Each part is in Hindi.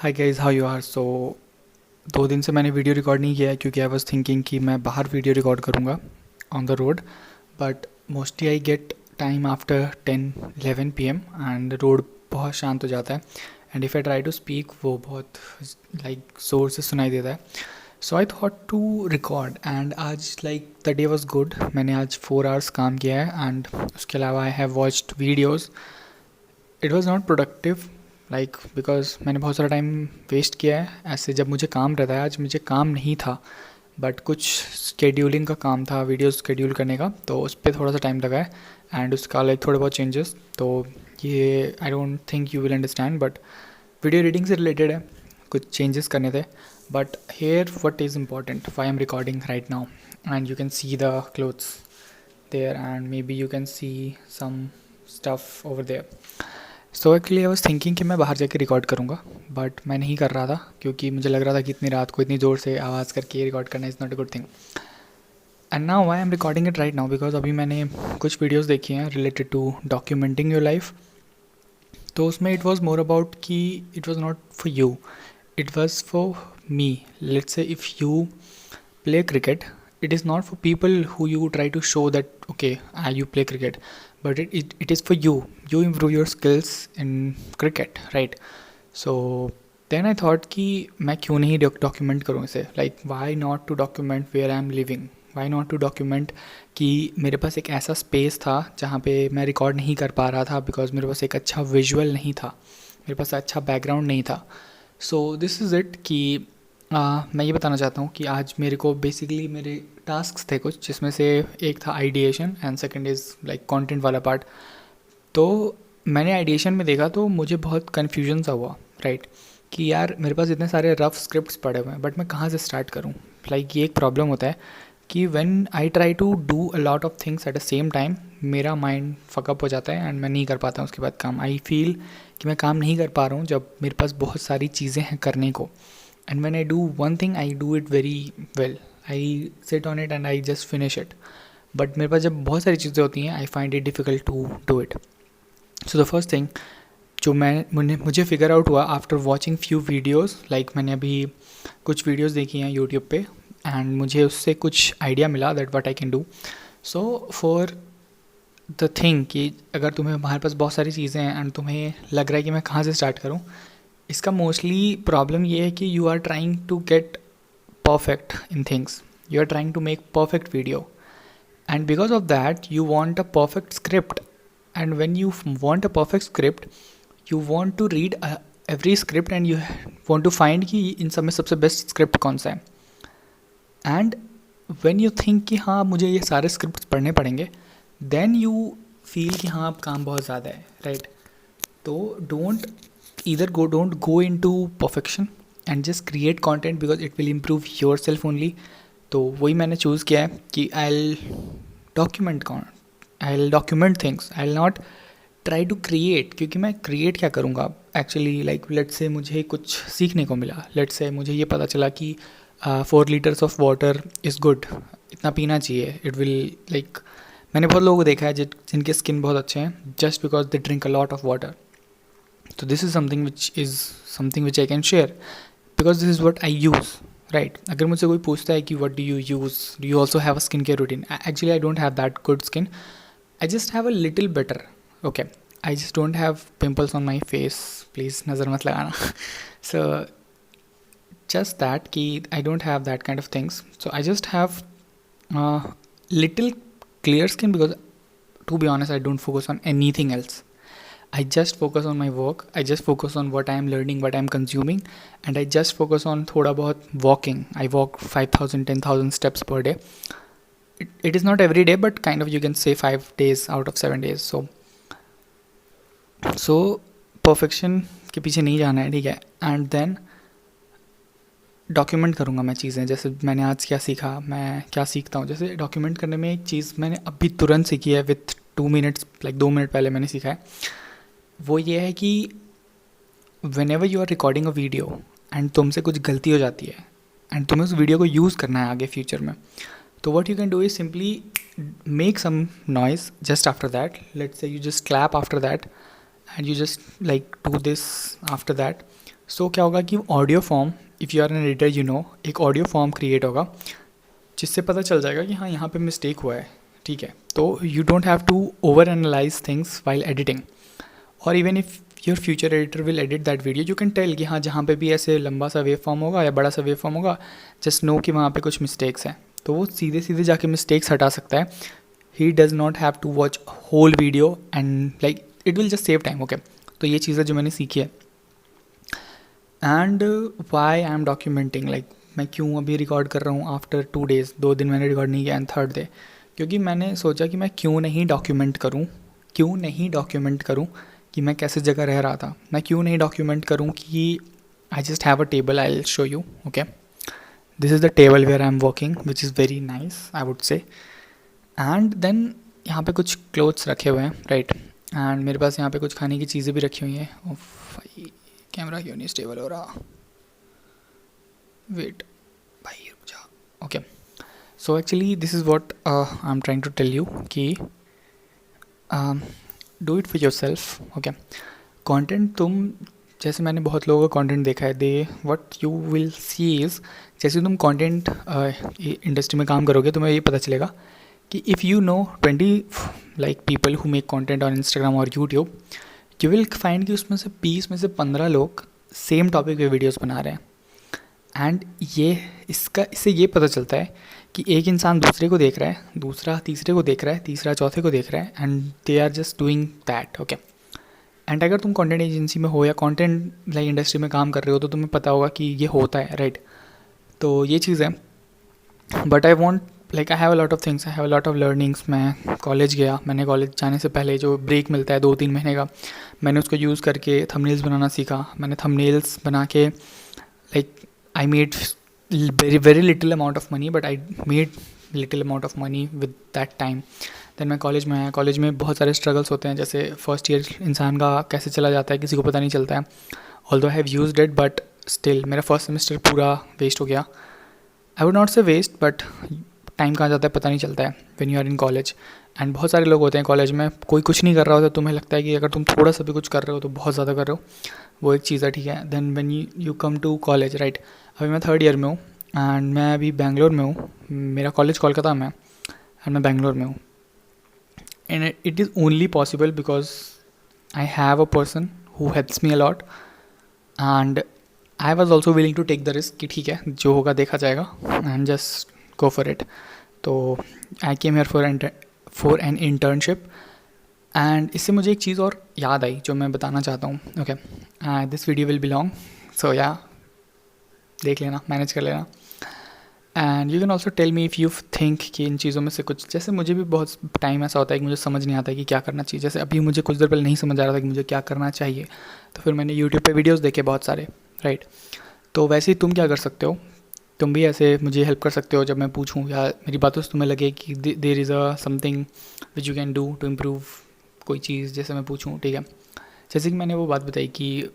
Hi guys, how you are. So 2 दिन से मैंने वीडियो रिकॉर्ड नहीं किया है क्योंकि आई वाज थिंकिंग कि मैं बाहर वीडियो रिकॉर्ड करूँगा on the road. But mostly I get time after 10-11 PM and road बहुत शांत हो जाता है। And if I try to speak वो बहुत लाइक जोर से सुनाई देता है। So I thought to record and आज like the day was good. मैंने आज 4 hours काम किया है एंड उसके अलावा I have watched videos. It was not productive like because मैंने बहुत सारा टाइम वेस्ट किया है ऐसे जब मुझे काम रहता है। आज मुझे काम नहीं था बट कुछ स्केड्यूलिंग का काम था, वीडियो स्केड्यूल करने का, तो उस पर थोड़ा सा टाइम लगा है एंड उसका लाइक थोड़े बहुत चेंजेस। तो ये I don't think you will understand but video editing से रिलेटेड है, कुछ चेंजेस करने थे। But here what is important, why I am recording right now and you can see the clothes there and maybe you can see some stuff over there. So actually I was thinking कि मैं बाहर जाके रिकॉर्ड करूँगा बट मैं नहीं कर रहा था क्योंकि मुझे लग रहा था कि इतनी रात को इतनी ज़ोर से आवाज़ करके रिकॉर्ड करना is not a good thing. And now I am recording it right now because अभी मैंने कुछ वीडियोज़ देखी हैं related to documenting your life. तो उसमें इट वॉज मोर अबाउट कि it was not for you, it was for me. Let's say if you play cricket, it is not for people who you try to show that okay you play cricket, but it is for you. You improve your skills in cricket, right? So then I thought कि मैं क्यों नहीं document करूँ इसे, like why not to document where I am living, why not to document कि मेरे पास एक ऐसा space था जहाँ पे मैं record नहीं कर पा रहा था because मेरे पास एक अच्छा visual नहीं था, मेरे पास अच्छा background नहीं था। So this is it कि मैं ये बताना चाहता हूँ कि आज मेरे को बेसिकली मेरे टास्क्स थे कुछ, जिसमें से एक था ideation and second is like content वाला पार्ट। तो मैंने आइडिएशन में देखा तो मुझे बहुत कन्फ्यूजन सा हुआ, राइट, कि यार मेरे पास इतने सारे रफ स्क्रिप्ट्स पड़े हुए हैं बट मैं कहाँ से स्टार्ट करूँ। लाइक ये एक प्रॉब्लम होता है कि when I try to do a lot of things at the same time मेरा माइंड फकअप हो जाता है एंड मैं नहीं कर पाता हूँ उसके बाद काम। आई फील कि मैं काम नहीं कर पा रहा हूँ जब मेरे पास बहुत सारी चीज़ें हैं करने को। And when I do one thing, I do it very well. I sit on it and I just finish it. But मेरे पास जब बहुत सारी चीज़ें होती हैं, I find it difficult to do it. So the first thing जो मुझे फिगर आउट हुआ after watching few videos, like मैंने अभी कुछ वीडियोज़ देखी हैं यूट्यूब पे एंड मुझे उससे कुछ आइडिया मिला that what I can do. So for the thing कि अगर तुम्हारे पास बहुत सारी चीज़ें हैं एंड तुम्हें लग रहा है कि मैं कहाँ से स्टार्ट करूँ, इसका मोस्टली प्रॉब्लम ये है कि you are trying to get perfect in things, you are trying to make perfect video and because of that you want a perfect script. And when you want a perfect script you want to read every script and you want to find कि इन सब में सबसे बेस्ट स्क्रिप्ट कौन सा है। एंड व्हेन यू थिंक कि हाँ मुझे ये सारे स्क्रिप्ट पढ़ने पड़ेंगे, देन यू फील कि हाँ अब काम बहुत ज़्यादा है, राइट। तो don't go into perfection and just create content because it will improve yourself only। तो वही मैंने चूज़ किया है कि I'll document things, I'll not try to create। क्योंकि मैं create क्या करूँगा एक्चुअली, लाइक लेट्स से मुझे कुछ सीखने को मिला, लेट्स से मुझे ये पता चला कि 4 liters of water is good, इतना पीना चाहिए। इट विल लाइक मैंने बहुत लोगों को देखा है जिनके स्किन बहुत अच्छे हैं just because they drink a lot of water. So this is something which I can share because this is what I use, right? अगर मुझसे कोई पूछता है कि what do you use, do you also have a skincare routine? Actually, I don't have that good skin. I just have a little better. Okay, I just don't have pimples on my face. Please नज़र मत लगाना. So just that कि I don't have that kind of things. So I just have little clear skin because to be honest, I don't focus on anything else. I just focus on my work, I just focus on what I am learning, what I am consuming, and I just focus on thoda bahut walking. I walk 5,000 10,000 steps per day. It is not every day but kind of you can say 5 days out of 7 days. So perfection के पीछे नहीं जाना है, ठीक है। एंड देन डॉक्यूमेंट करूँगा मैं चीज़ें, जैसे मैंने आज क्या सीखा, मैं क्या सीखता हूँ। जैसे डॉक्यूमेंट करने में एक चीज़ मैंने अभी तुरंत सीखी है विथ 2 minutes, लाइक 2 मिनट पहले मैंने सीखा है। वो ये है कि whenever you are recording a video and तुमसे कुछ गलती हो जाती है एंड तुम्हें उस वीडियो को यूज़ करना है आगे फ्यूचर में, तो what you can do is simply make some noise just after that. Let's say you just clap after that and you just like do this after that सो क्या होगा कि audio form, if you are an editor you know, एक ऑडियो फॉर्म क्रिएट होगा जिससे पता चल जाएगा कि हाँ यहाँ पे मिस्टेक हुआ है, ठीक है। तो you don't have to overanalyse things while editing, और even if your future editor will edit that video you can tell कि हाँ जहाँ पे भी ऐसे लंबा सा वेव फॉर्म होगा या बड़ा सा वेव फॉर्म होगा, जस्ट नो कि वहाँ पे कुछ मिस्टेक्स हैं, तो वो सीधे सीधे जाके मिस्टेक्स हटा सकता है। He does not have to watch whole video and like it will just save time, okay. तो ये चीज़ें जो मैंने सीखी है। And why I am documenting, like मैं क्यों अभी रिकॉर्ड कर रहा हूँ आफ्टर 2 days, 2 दिन मैंने रिकॉर्ड नहीं किया एंड थर्ड डे, क्योंकि मैंने सोचा कि मैं क्यों नहीं डॉक्यूमेंट करूँ कि मैं कैसे जगह रह रहा था। मैं क्यों नहीं डॉक्यूमेंट करूँ कि I just have a table, I will show you, okay. This is the table where I am working which is very nice I would say. And then यहाँ पे कुछ क्लोथ्स रखे हुए हैं, राइट। एंड मेरे पास यहाँ पे कुछ खाने की चीज़ें भी रखी हुई हैं। भाई कैमरा क्यों नहीं स्टेबल हो रहा, वेट भाई रुक जा, okay. So actually this is what I am trying to tell you कि do it for yourself, okay. Content तुम, जैसे मैंने बहुत लोगों का कंटेंट देखा है, they what you will see is, जैसे तुम कंटेंट इंडस्ट्री में काम करोगे तुम्हें ये पता चलेगा कि if you know 20 like people who make content on Instagram और यूट्यूब, यू विल फाइंड कि उसमें से 20 में से 15 लोग सेम टॉपिक पे वीडियोस बना रहे हैं। एंड इससे ये पता चलता है कि एक इंसान दूसरे को देख रहा है, दूसरा तीसरे को देख रहा है, तीसरा चौथे को देख रहा है, and they are just doing that, okay. And अगर तुम कंटेंट एजेंसी में हो या कंटेंट लाइक इंडस्ट्री में काम कर रहे हो तो तुम्हें पता होगा कि ये होता है, राइट। तो ये चीज़ है। But I want like I have a lot of things, I have a lot of learnings. मैं कॉलेज गया, मैंने कॉलेज जाने से पहले जो ब्रेक मिलता है 2-3 महीने का, मैंने उसको यूज़ करके थंबनेल्स बनाना सीखा। मैंने थंबनेल्स बना के like I made very little amount of money, but I made little amount of money with that time. Then मैं कॉलेज में आया। कॉलेज में बहुत सारे स्ट्रगल्स होते हैं, जैसे फर्स्ट ईयर इंसान का कैसे चला जाता है किसी को पता नहीं चलता है। Although I have used it but still मेरा फर्स्ट सेमेस्टर पूरा वेस्ट हो गया। I would not say waste, but time कहाँ जाता है पता नहीं चलता है when you are in college. And बहुत सारे लोग होते हैं कॉलेज में, कोई कुछ नहीं कर रहा होता, तुम्हें लगता है कि अगर तुम थोड़ा सा भी कुछ कर रहे हो तो बहुत ज़्यादा कर रहे हो, वो एक चीज़ है, ठीक है। Then when you come to college, right. अभी मैं 3rd ईयर में हूँ एंड मैं अभी बेंगलोर में हूँ। मेरा कॉलेज कोलकाता में एंड मैं बेंगलोर में हूँ। And it is only possible because I have a person who helps me a lot, and I was also willing to take the risk कि ठीक है जो होगा देखा जाएगा and just go for it. तो I came here for an internship. And इससे मुझे एक चीज़ और याद आई जो मैं बताना चाहता हूँ, okay. This video will be long, so yeah देख लेना, मैनेज कर लेना। And you can also tell me if you think कि इन चीज़ों में से कुछ, जैसे मुझे भी बहुत टाइम ऐसा होता है कि मुझे समझ नहीं आता है कि क्या करना चाहिए। जैसे अभी मुझे कुछ देर पहले नहीं समझ आ रहा था कि मुझे क्या करना चाहिए, तो फिर मैंने यूट्यूब पे वीडियोस देखे बहुत सारे, राइट। तो वैसे ही तुम क्या कर सकते हो, तुम भी ऐसे मुझे हेल्प कर सकते हो जब मैं पूछूं या मेरी बातों से तुम्हें लगे कि there is a something which you can do to improve कोई चीज़, जैसे मैं पूछूं, ठीक है। जैसे कि मैंने वो बात बताई कि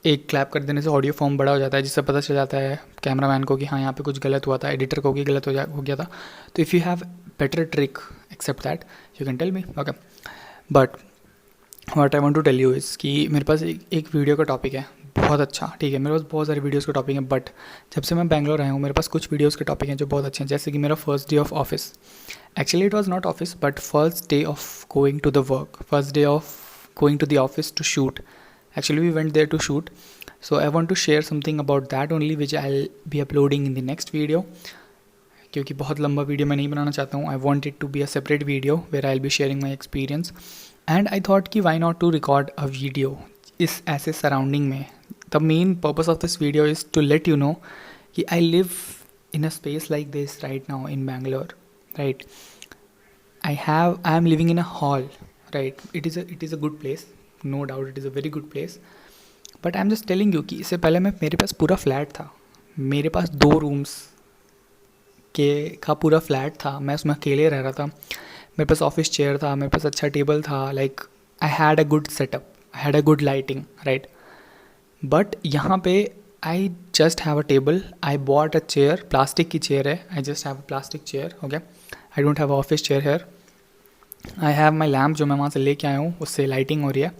एक क्लैप कर देने से ऑडियो फॉर्म बड़ा हो जाता है, जिससे पता चल जाता है कैमरामैन को कि हाँ यहाँ पे कुछ गलत हुआ था, एडिटर को भी गलत हो गया था। तो if you have better trick except that you can tell me, okay. But what I want to tell you is कि मेरे पास एक वीडियो का टॉपिक है बहुत अच्छा, ठीक है। मेरे पास बहुत सारे वीडियोज़ का टॉपिक है, बट जब से मैं बैंगलोर आया हूँ मेरे पास कुछ वीडियोज़ के टॉपिक हैं जो बहुत अच्छे हैं। जैसे कि मेरा first day of office, actually it was not office but first day of going to the work, first day of going to the office to shoot. Actually we went there to shoot, so I want to share something about that only which I'll be uploading in the next video, क्योंकि बहुत लंबा वीडियो मैं नहीं बनाना चाहता हूँ। I want it to be a separate video where I'll be sharing my experience, and I thought कि why not to record a video इस ऐसे surrounding में। The main purpose of this video is to let you know कि I live in a space like this right now in Bangalore, right. I am living in a hall, right. It is a good place, no doubt it is a very good place, but I'm just telling you कि इससे पहले मेरे पास पूरा फ्लैट था, मेरे पास 2 रूम्स का पूरा फ्लैट था, मैं उसमें अकेले रह रहा था। मेरे पास ऑफिस चेयर था, मेरे पास अच्छा टेबल था, like I had a good setup, I had a good lighting, right. But यहाँ पे I just have a table, I bought a chair, plastic की चेयर है, I just have a plastic chair, okay. I don't have a office chair here. I have my lamp जो मैं वहाँ से लेके आया हूँ, उससे लाइटिंग हो रही है,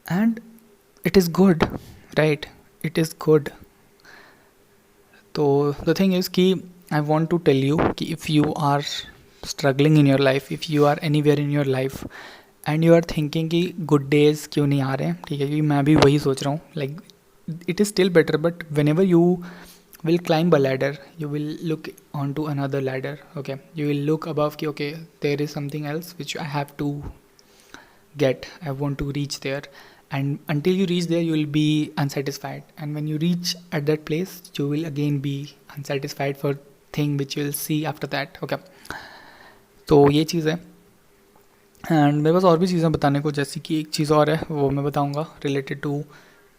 and it is good, right. it is good. तो the thing is कि I want to tell you कि if you are struggling in your life, if you are anywhere in your life and you are thinking कि good days क्यों नहीं आ रहे हैं, ठीक है, क्योंकि मैं भी वही सोच रहा हूँ. Like it is still better, but whenever you will climb a ladder, you will look onto another ladder. Okay, you will look above कि okay, there is something else which I have to get, I want to reach there, and until you reach there you will be unsatisfied, and when you reach at that place you will again be unsatisfied for thing which you will see after that. Okay, तो ये चीज़ है. एंड मेरे पास और भी चीज़ें बताने को, जैसे कि एक चीज़ और है वो मैं बताऊंगा रिलेटेड टू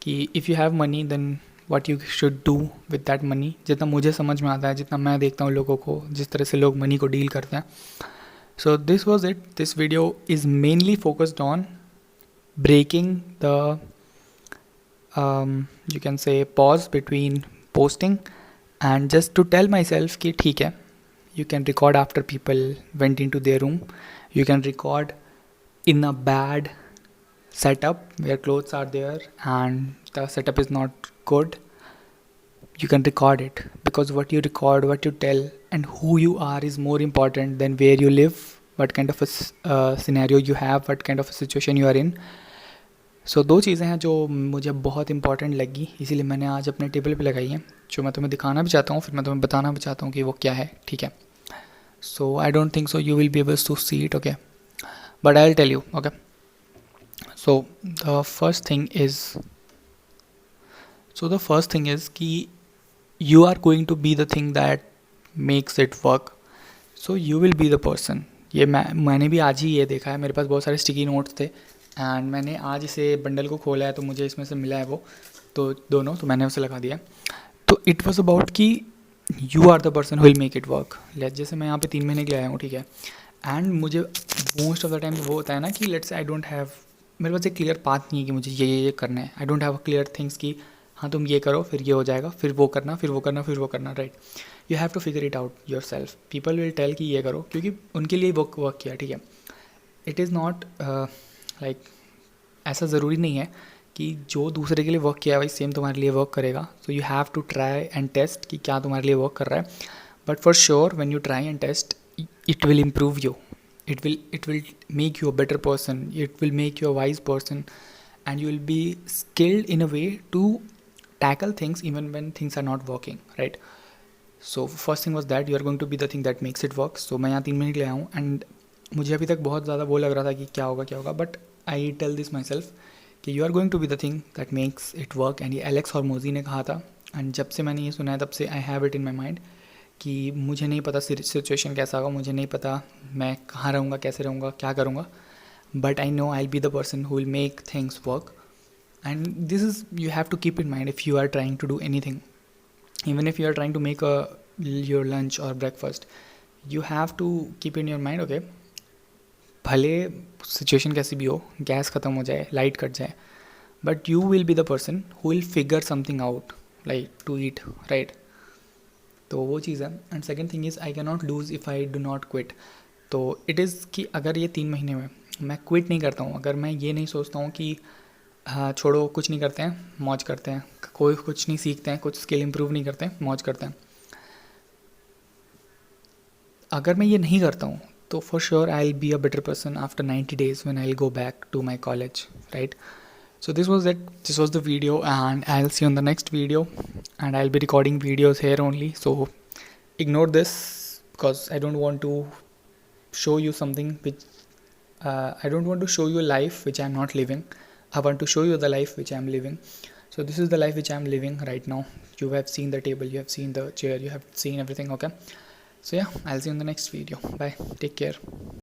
कि if you have money then what you should do with that money. जितना मुझे समझ में आता है, जितना मैं देखता हूँ लोगों को, जिस तरह से लोग मनी को डील करते हैं. So this was it. This video is mainly focused on breaking the you can say pause between posting and just to tell myself कि ठीक है, you can record after people went into their room, you can record in a bad setup where clothes are there and the setup is not good. You can record it because what you record, what you tell and who you are is more important than where you live, what kind of a scenario you have, what kind of a situation you are in. So दो चीज़ें हैं जो मुझे बहुत इंपॉर्टेंट लगी, इसीलिए मैंने आज अपने टेबल पे लगाई हैं, जो मैं तुम्हें दिखाना भी चाहता हूँ, फिर मैं तुम्हें बताना भी चाहता हूँ कि वो क्या है. ठीक है, so I don't think so you will be able to see it. Okay, but I will tell you. Okay, so the first thing is कि you are going to be the thing that makes it work, so you will be the person. ये मैंने भी आज ही ये देखा है. मेरे पास बहुत सारे स्टिकी नोट्स थे एंड मैंने आज इसे बंडल को खोला है तो मुझे इसमें से मिला है वो तो दोनों, तो मैंने उसे लगा दिया. तो इट वॉज अबाउट कि you are the person who will make it work. जैसे मैं यहाँ पे 3 महीने के लिए आया हूँ, ठीक है, एंड मुझे मोस्ट ऑफ द टाइम वो होता है ना कि लेट्स आई डोंट हैव, मेरे पास एक क्लियर पाथ नहीं है कि मुझे ये करना है. आई don't have a clear things कि हाँ तुम ये करो फिर ये हो जाएगा, फिर वो करना, फिर वो करना, फिर वो करना. Right, you have to figure it out yourself. People will tell कि ये करो क्योंकि उनके लिए वर्क किया. ठीक है, इट इज़ नॉट लाइक ऐसा ज़रूरी नहीं है कि जो दूसरे के लिए वर्क किया है वही सेम तुम्हारे लिए वर्क करेगा. So you have to try and test कि क्या तुम्हारे लिए वर्क कर रहा है. But for sure when you try and test it will improve you, it will make you a better person, it will make you a wise person, and you will be skilled in a way to tackle things even when things are not working. Right, so first thing was that you are going to be the thing that makes it work. So मैं यहाँ 3 महीने के लिए आया हूँ एंड मुझे अभी तक बहुत ज़्यादा वो लग रहा था कि क्या होगा, but I tell this myself कि you are going to be the thing that makes it work. And ये एलेक्स हॉर्मोजी ने कहा था एंड जब से मैंने ये सुना है तब से I have it in my mind कि मुझे नहीं पता सिचुएशन कैसा होगा, मुझे नहीं पता मैं कहाँ रहूँगा, कैसे रहूँगा, क्या करूँगा, but I know I will be the person who will make things work. And this is you have to keep in mind if you are trying to do anything, even if you are trying to make your lunch और breakfast, you have to keep in your mind okay, भले सिचुएशन कैसी भी हो, गैस ख़त्म हो जाए, लाइट कट जाए, but you will be the person who will figure something out like to eat. Right, तो वो चीज़ है. And second thing is I can not lose if I do not quit. तो इट इज़ कि अगर ये 3 महीने में मैं क्विट नहीं करता हूँ, अगर मैं ये नहीं सोचता हूँ कि हाँ छोड़ो कुछ नहीं करते हैं, मौज करते हैं, कोई कुछ नहीं सीखते हैं, कुछ स्किल इंप्रूव नहीं करते हैं, मौज करते हैं, अगर मैं ये नहीं करता हूँ तो for sure I will be a better person after 90 days when I will go back to my college. Right, so this was it, this was the video, and I'll see you on the next video, and I'll be recording videos here only, so ignore this because I don't want to show you something which I don't want to show you a life which I'm not living. I want to show you the life which I'm living. So this is the life which I'm living right now. You have seen the table, you have seen the chair, you have seen everything. Okay, so yeah, I'll see you in the next video. Bye, take care.